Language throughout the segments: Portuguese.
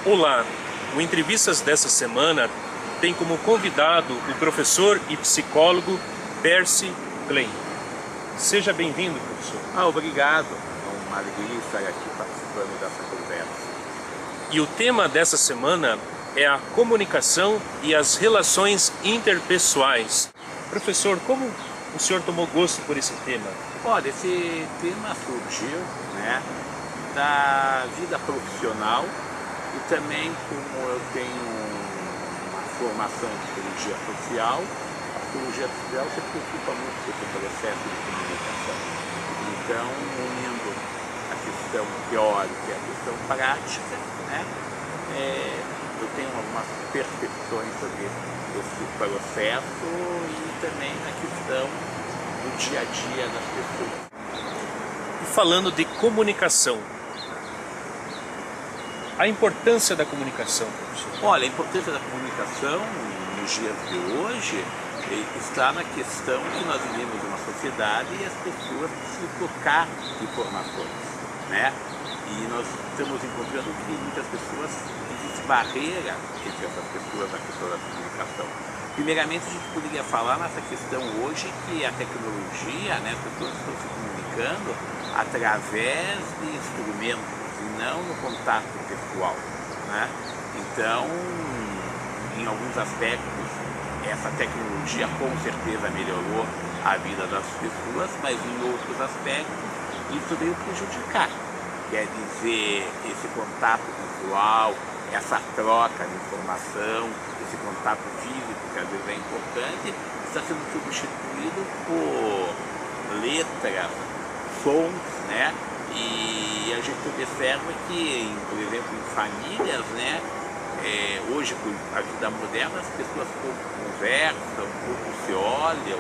Olá, o Entrevistas dessa semana tem como convidado o professor e psicólogo Percy Klein. Seja bem-vindo, professor. Obrigado. É uma alegria estar aqui participando dessa conversa. E o tema dessa semana é a comunicação e as relações interpessoais. Professor, como o senhor tomou gosto por esse tema? Olha, esse tema surgiu, da vida profissional e também como eu tenho uma formação em psicologia social, a psicologia social se preocupa muito com esse processo de comunicação. Então, unindo a questão teórica e a questão prática, eu tenho algumas percepções sobre esse processo e também na questão do dia a dia das pessoas. E falando de comunicação, a importância da comunicação, professor? Olha, a importância da comunicação nos dias de hoje está na questão que nós vivemos uma sociedade e as pessoas precisam trocar informações, E nós estamos encontrando que muitas pessoas existe barreira entre essas pessoas na questão da comunicação. Primeiramente, a gente poderia falar nessa questão hoje que a tecnologia, as pessoas estão se comunicando através de instrumentos e não no contato pessoal, Então, em alguns aspectos, essa tecnologia com certeza melhorou a vida das pessoas, mas em outros aspectos isso veio prejudicar. Quer dizer, esse contato visual, essa troca de informação, esse contato físico, que às vezes é importante, está sendo substituído por letras, sons, E a gente observa que, por exemplo, em famílias, hoje, com a vida moderna, as pessoas pouco conversam, pouco se olham,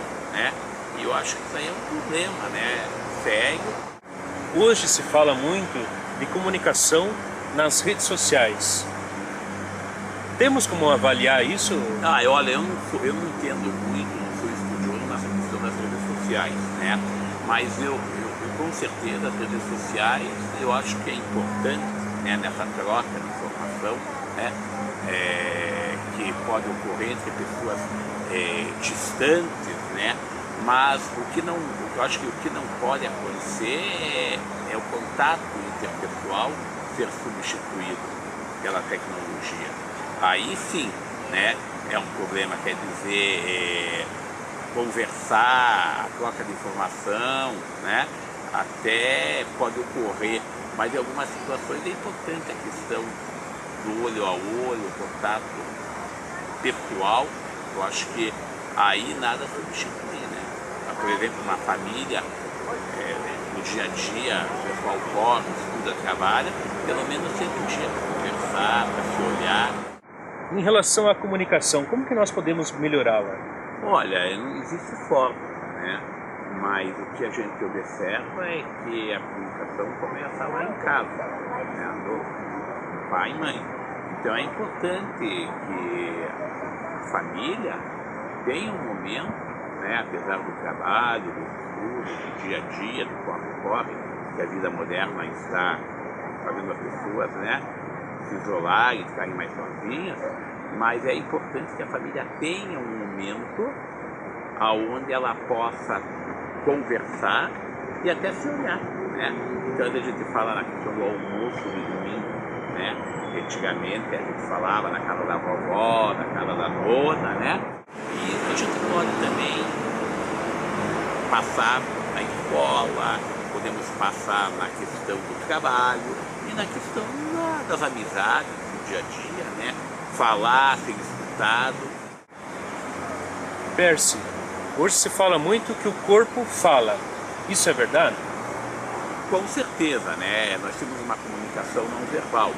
E eu acho que isso aí é um problema, sério. Hoje se fala muito de comunicação nas redes sociais. Temos como avaliar isso? Olha, eu não entendo muito, não sou estudioso nessa questão das redes sociais, Mas eu com certeza as redes sociais eu acho que é importante, nessa troca de informação, que pode ocorrer entre pessoas distantes, Mas eu acho que o que não pode acontecer é o contato interpessoal ser substituído pela tecnologia. Aí sim, é um problema, quer dizer, conversar, a troca de informação, até pode ocorrer, mas em algumas situações é importante a questão do olho a olho, o contato pessoal. Eu acho que aí nada substitui, Por exemplo, uma família, no dia a dia, o pessoal come, estuda, trabalha, pelo menos sempre um dia para conversar, para se olhar. Em relação à comunicação, como que nós podemos melhorá-la? Olha, não existe fórmula, Mas o que a gente observa é que a comunicação começa lá em casa, do pai e mãe. Então é importante que a família tenha um momento, apesar do trabalho, do estudo, do dia a dia, do corre-corre, que a vida moderna está fazendo as pessoas, se isolar e ficarem mais sozinhas, mas é importante que a família tenha um momento onde ela possa conversar e até se olhar, Então a gente fala na questão do almoço de domingo, Antigamente a gente falava na casa da vovó, na casa da nona, E isso a gente pode também passar na escola, podemos passar na questão do trabalho e na questão das amizades do dia a dia, Falar, ser escutado. Percy, hoje se fala muito que o corpo fala. Isso é verdade? Com certeza, Nós temos uma comunicação não verbal,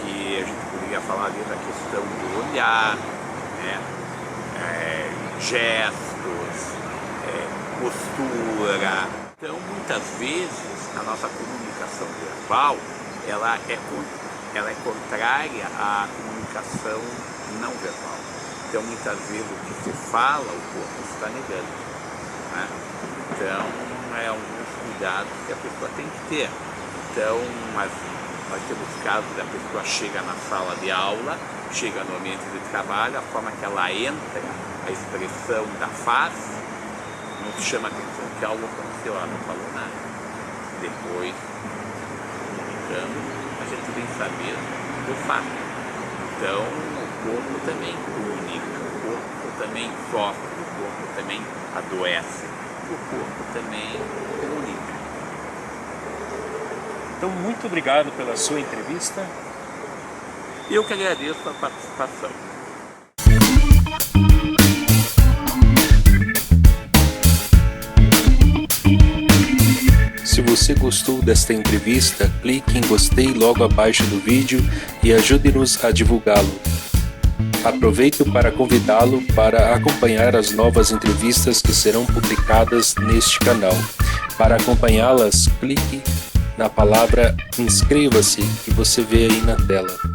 Que a gente poderia falar ali da questão do olhar, gestos, postura. Então, muitas vezes, a nossa comunicação verbal, ela é contrária à comunicação não verbal. Então, muitas vezes, o que se fala, o corpo está negando, Então, alguns cuidados que a pessoa tem que ter. Então, Nós temos casos da pessoa chega na sala de aula, chega no ambiente de trabalho, a forma que ela entra, a expressão da face, não se chama atenção que a aula aconteceu, ela não falou nada. Depois, comunicando, a gente vem saber do fato. Então, o corpo também comunica, o corpo também sofre, o corpo também adoece, o corpo também comunica. Então, muito obrigado pela sua entrevista. Eu que agradeço a participação. Se você gostou desta entrevista, clique em gostei logo abaixo do vídeo e ajude-nos a divulgá-lo. Aproveito para convidá-lo para acompanhar as novas entrevistas que serão publicadas neste canal. Para acompanhá-las, clique na palavra inscreva-se que você vê aí na tela.